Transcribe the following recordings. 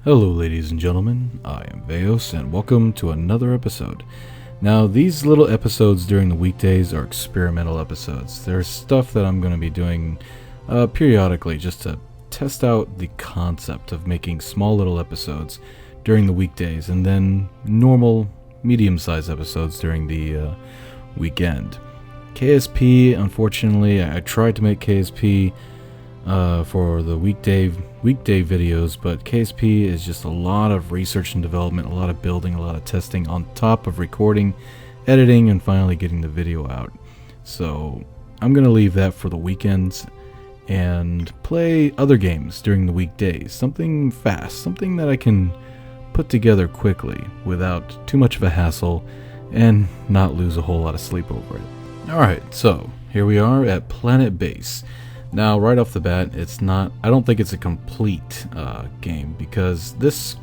Hello ladies and gentlemen, I am Vaos and welcome to another episode. Now these little episodes during the weekdays are experimental episodes. There's stuff that I'm going to be doing periodically just to test out the concept of making small little episodes during the weekdays and then normal medium-sized episodes during the weekend. KSP, unfortunately, I tried to make KSP for the weekday videos, but KSP is just a lot of research and development, a lot of building, a lot of testing on top of recording, editing, and finally getting the video out. So I'm going to leave that for the weekends and play other games during the weekdays. Something fast, something that I can put together quickly without too much of a hassle and not lose a whole lot of sleep over it. Alright, so here we are at Planet Base. Now, right off the bat, I don't think it's a complete game, because this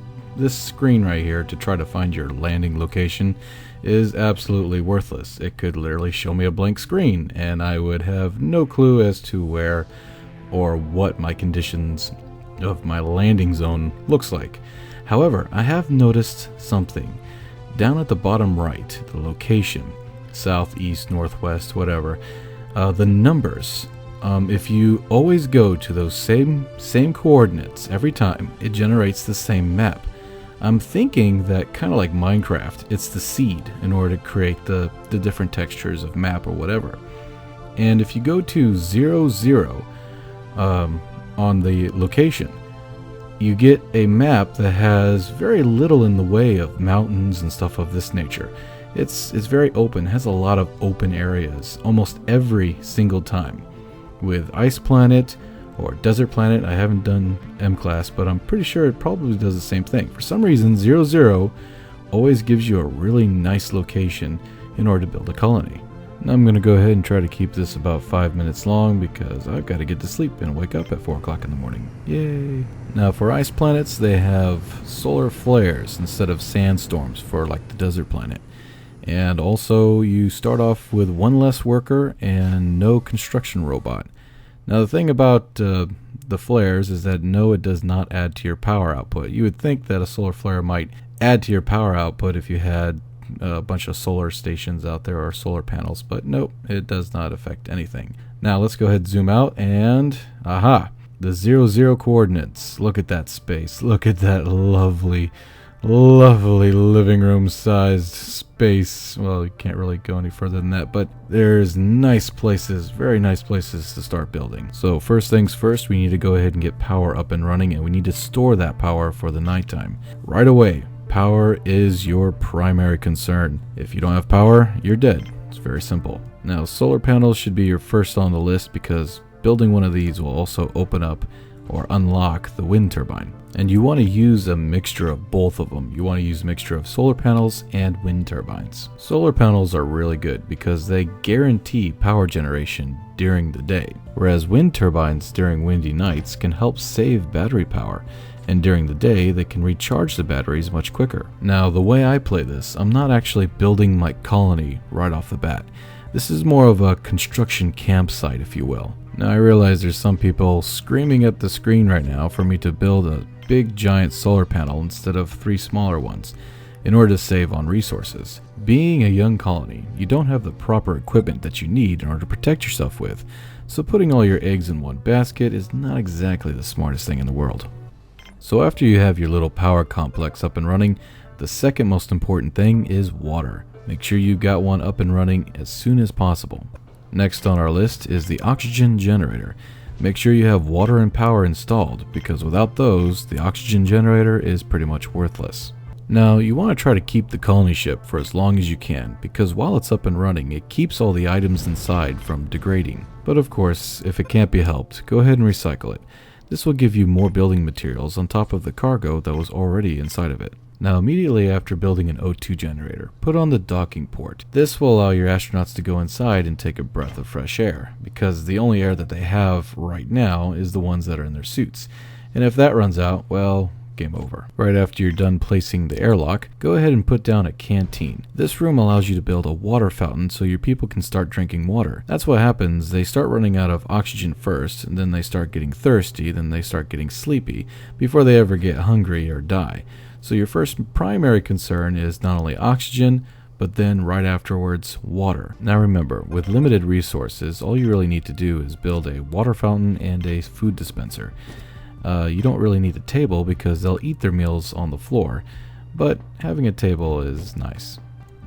screen right here to try to find your landing location is absolutely worthless. It could literally show me a blank screen, and I would have no clue as to where or what my conditions of my landing zone looks like. However, I have noticed something. Down at the bottom right, the location, south, east, northwest, whatever, the numbers. If you always go to those same coordinates every time, it generates the same map. I'm thinking that, kind of like Minecraft, it's the seed in order to create the different textures of map or whatever. And if you go to 0, 0 on the location, you get a map that has very little in the way of mountains and stuff of this nature. It's very open, has a lot of open areas almost every single time. With Ice Planet or Desert Planet, I haven't done M-Class, but I'm pretty sure it probably does the same thing. For some reason, 0, 0 always gives you a really nice location in order to build a colony. Now I'm going to go ahead and try to keep this about 5 minutes long because I've got to get to sleep and wake up at 4 o'clock in the morning. Yay! Now for Ice Planets, they have solar flares instead of sandstorms for like the Desert Planet. And also, you start off with one less worker and no construction robot. Now, the thing about the flares is that no, it does not add to your power output. You would think that a solar flare might add to your power output if you had a bunch of solar stations out there or solar panels, but nope, it does not affect anything. Now, let's go ahead and zoom out and, aha, the 0, 0 coordinates. Look at that space. Look at that lovely living room sized space. Well, you can't really go any further than that, but there's nice places, very nice places to start building. So first things first, we need to go ahead and get power up and running, and we need to store that power for the nighttime. Right away, power is your primary concern. If you don't have power, you're dead. It's very simple. Now, solar panels should be your first on the list because building one of these will also open up or unlock the wind turbine. And you want to use a mixture of both of them. You want to use a mixture of solar panels and wind turbines. Solar panels are really good because they guarantee power generation during the day, whereas wind turbines during windy nights can help save battery power, and during the day they can recharge the batteries much quicker. Now, the way I play this, I'm not actually building my colony right off the bat. This is more of a construction campsite, if you will. Now, I realize there's some people screaming at the screen right now for me to build a big giant solar panel instead of 3 smaller ones in order to save on resources. Being a young colony, you don't have the proper equipment that you need in order to protect yourself with, so putting all your eggs in one basket is not exactly the smartest thing in the world. So after you have your little power complex up and running, the second most important thing is water. Make sure you've got one up and running as soon as possible. Next on our list is the oxygen generator. Make sure you have water and power installed, because without those, the oxygen generator is pretty much worthless. Now, you want to try to keep the colony ship for as long as you can, because while it's up and running, it keeps all the items inside from degrading. But of course, if it can't be helped, go ahead and recycle it. This will give you more building materials on top of the cargo that was already inside of it. Now, immediately after building an O2 generator, put on the docking port. This will allow your astronauts to go inside and take a breath of fresh air, because the only air that they have right now is the ones that are in their suits. And if that runs out, well, game over. Right after you're done placing the airlock, go ahead and put down a canteen. This room allows you to build a water fountain so your people can start drinking water. That's what happens. They start running out of oxygen first, and then they start getting thirsty, then they start getting sleepy before they ever get hungry or die. So your first primary concern is not only oxygen, but then right afterwards, water. Now remember, with limited resources, all you really need to do is build a water fountain and a food dispenser. You don't really need a table because they'll eat their meals on the floor, but having a table is nice.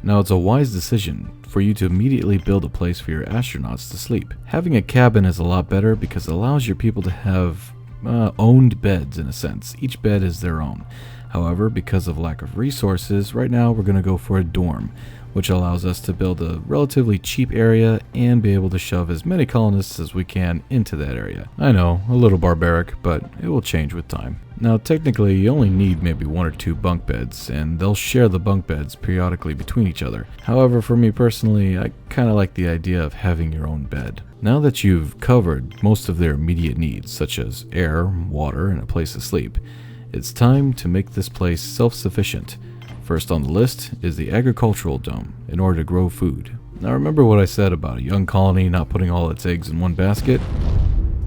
Now it's a wise decision for you to immediately build a place for your astronauts to sleep. Having a cabin is a lot better because it allows your people to have owned beds in a sense. Each bed is their own. However, because of lack of resources, right now we're going to go for a dorm, which allows us to build a relatively cheap area and be able to shove as many colonists as we can into that area. I know, a little barbaric, but it will change with time. Now technically you only need maybe 1 or 2 bunk beds, and they'll share the bunk beds periodically between each other. However, for me personally, I kinda like the idea of having your own bed. Now that you've covered most of their immediate needs, such as air, water, and a place to sleep, it's time to make this place self-sufficient. First on the list is the agricultural dome, in order to grow food. Now remember what I said about a young colony not putting all its eggs in one basket?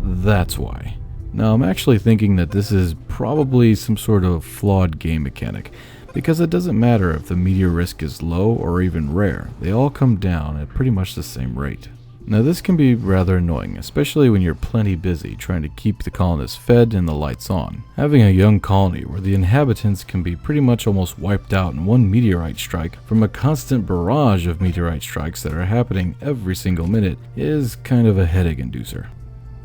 That's why. Now I'm actually thinking that this is probably some sort of flawed game mechanic, because it doesn't matter if the meteor risk is low or even rare, they all come down at pretty much the same rate. Now this can be rather annoying, especially when you're plenty busy trying to keep the colonists fed and the lights on. Having a young colony where the inhabitants can be pretty much almost wiped out in one meteorite strike from a constant barrage of meteorite strikes that are happening every single minute is kind of a headache inducer.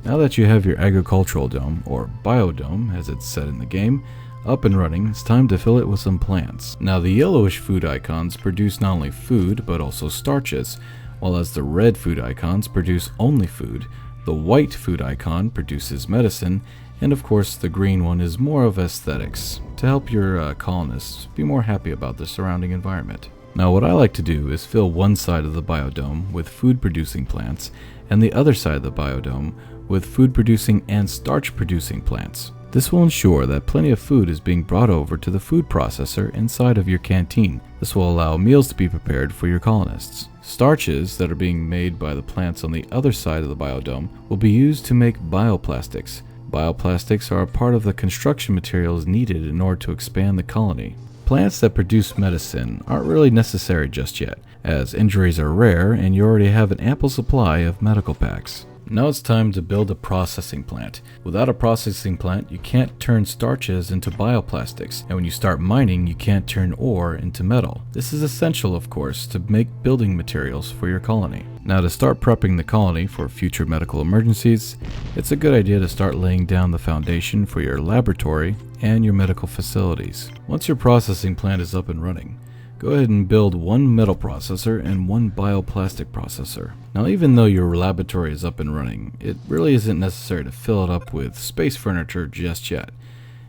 Now that you have your agricultural dome, or biodome as it's said in the game, up and running, it's time to fill it with some plants. Now the yellowish food icons produce not only food but also starches, while as the red food icons produce only food, the white food icon produces medicine, and of course the green one is more of aesthetics, to help your colonists be more happy about the surrounding environment. Now what I like to do is fill one side of the biodome with food producing plants, and the other side of the biodome with food producing and starch producing plants. This will ensure that plenty of food is being brought over to the food processor inside of your canteen. This will allow meals to be prepared for your colonists. Starches that are being made by the plants on the other side of the biodome will be used to make bioplastics. Bioplastics are a part of the construction materials needed in order to expand the colony. Plants that produce medicine aren't really necessary just yet, as injuries are rare and you already have an ample supply of medical packs. Now it's time to build a processing plant. Without a processing plant, you can't turn starches into bioplastics, and when you start mining, you can't turn ore into metal. This is essential, of course, to make building materials for your colony. Now to start prepping the colony for future medical emergencies, it's a good idea to start laying down the foundation for your laboratory and your medical facilities. Once your processing plant is up and running, go ahead and build one metal processor and one bioplastic processor. Now even though your laboratory is up and running, it really isn't necessary to fill it up with space furniture just yet.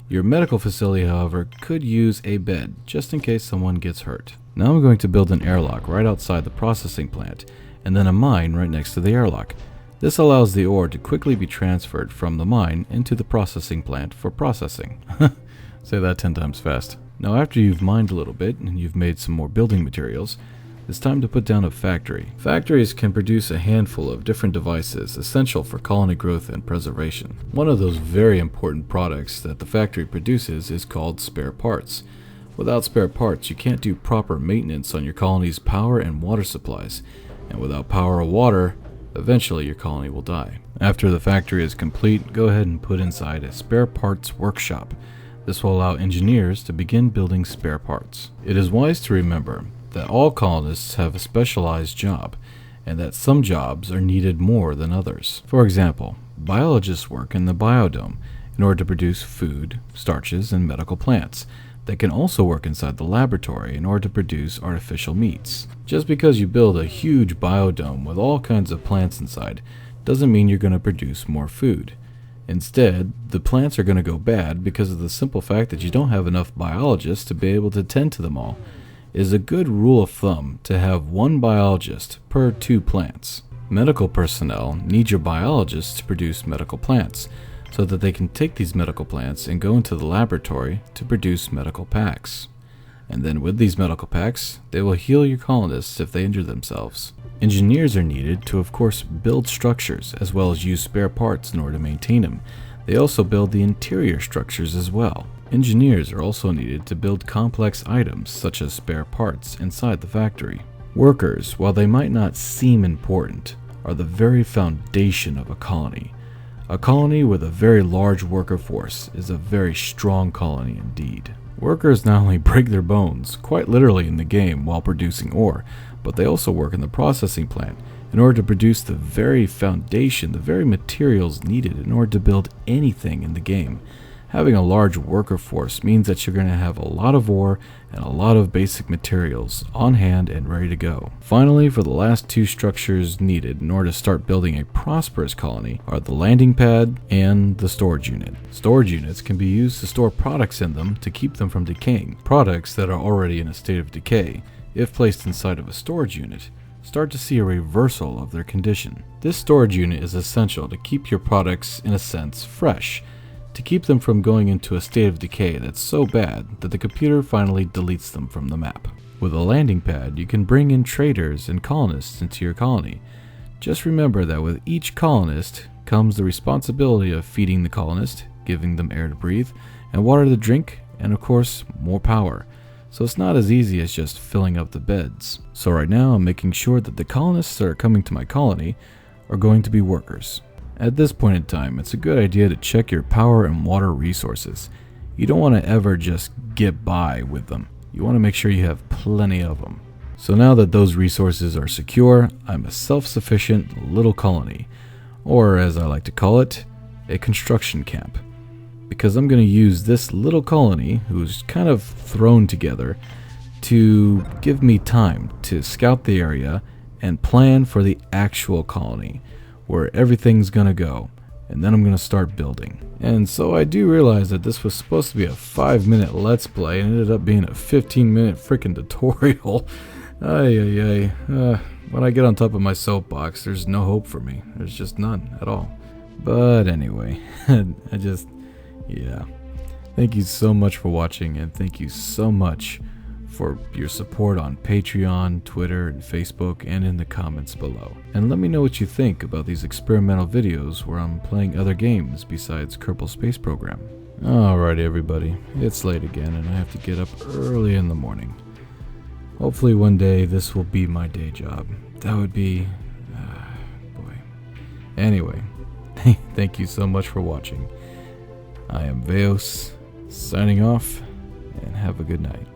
Your medical facility, however, could use a bed just in case someone gets hurt. Now I'm going to build an airlock right outside the processing plant, and then a mine right next to the airlock. This allows the ore to quickly be transferred from the mine into the processing plant for processing. Say that 10 times fast. Now after you've mined a little bit and you've made some more building materials, it's time to put down a factory. Factories can produce a handful of different devices essential for colony growth and preservation. One of those very important products that the factory produces is called spare parts. Without spare parts, you can't do proper maintenance on your colony's power and water supplies, and without power or water, eventually your colony will die. After the factory is complete, go ahead and put inside a spare parts workshop. This will allow engineers to begin building spare parts. It is wise to remember that all colonists have a specialized job, and that some jobs are needed more than others. For example, biologists work in the biodome in order to produce food, starches, and medical plants. They can also work inside the laboratory in order to produce artificial meats. Just because you build a huge biodome with all kinds of plants inside doesn't mean you're going to produce more food. Instead, the plants are going to go bad because of the simple fact that you don't have enough biologists to be able to tend to them all. It is a good rule of thumb to have one biologist per 2 plants. Medical personnel need your biologists to produce medical plants, so that they can take these medical plants and go into the laboratory to produce medical packs. And then with these medical packs, they will heal your colonists if they injure themselves. Engineers are needed to, of course, build structures as well as use spare parts in order to maintain them. They also build the interior structures as well. Engineers are also needed to build complex items such as spare parts inside the factory. Workers, while they might not seem important, are the very foundation of a colony. A colony with a very large worker force is a very strong colony indeed. Workers not only break their bones, quite literally in the game while producing ore, but they also work in the processing plant in order to produce the very foundation, the very materials needed in order to build anything in the game. Having a large worker force means that you're going to have a lot of ore and a lot of basic materials on hand and ready to go. Finally, for the last two structures needed in order to start building a prosperous colony are the landing pad and the storage unit. Storage units can be used to store products in them to keep them from decaying. Products that are already in a state of decay, if placed inside of a storage unit, start to see a reversal of their condition. This storage unit is essential to keep your products, in a sense, fresh, to keep them from going into a state of decay that's so bad that the computer finally deletes them from the map. With a landing pad, you can bring in traders and colonists into your colony. Just remember that with each colonist comes the responsibility of feeding the colonist, giving them air to breathe, and water to drink, and of course, more power. So it's not as easy as just filling up the beds. So right now I'm making sure that the colonists that are coming to my colony are going to be workers. At this point in time, it's a good idea to check your power and water resources. You don't want to ever just get by with them. You want to make sure you have plenty of them. So now that those resources are secure, I'm a self-sufficient little colony, or as I like to call it, a construction camp. Because I'm going to use this little colony, who's kind of thrown together, to give me time to scout the area and plan for the actual colony, where everything's gonna go, and then I'm gonna start building. And so I do realize that this was supposed to be a 5-minute let's play and it ended up being a 15-minute freaking tutorial. When I get on top of my soapbox, there's no hope for me. There's just none at all. But anyway, Thank you so much for watching, and thank you so much for your support on Patreon, Twitter, and Facebook, and in the comments below. And let me know what you think about these experimental videos where I'm playing other games besides Kerbal Space Program. Alrighty everybody, it's late again and I have to get up early in the morning. Hopefully one day this will be my day job. That would be... boy. Anyway, thank you so much for watching. I am Vaos, signing off, and have a good night.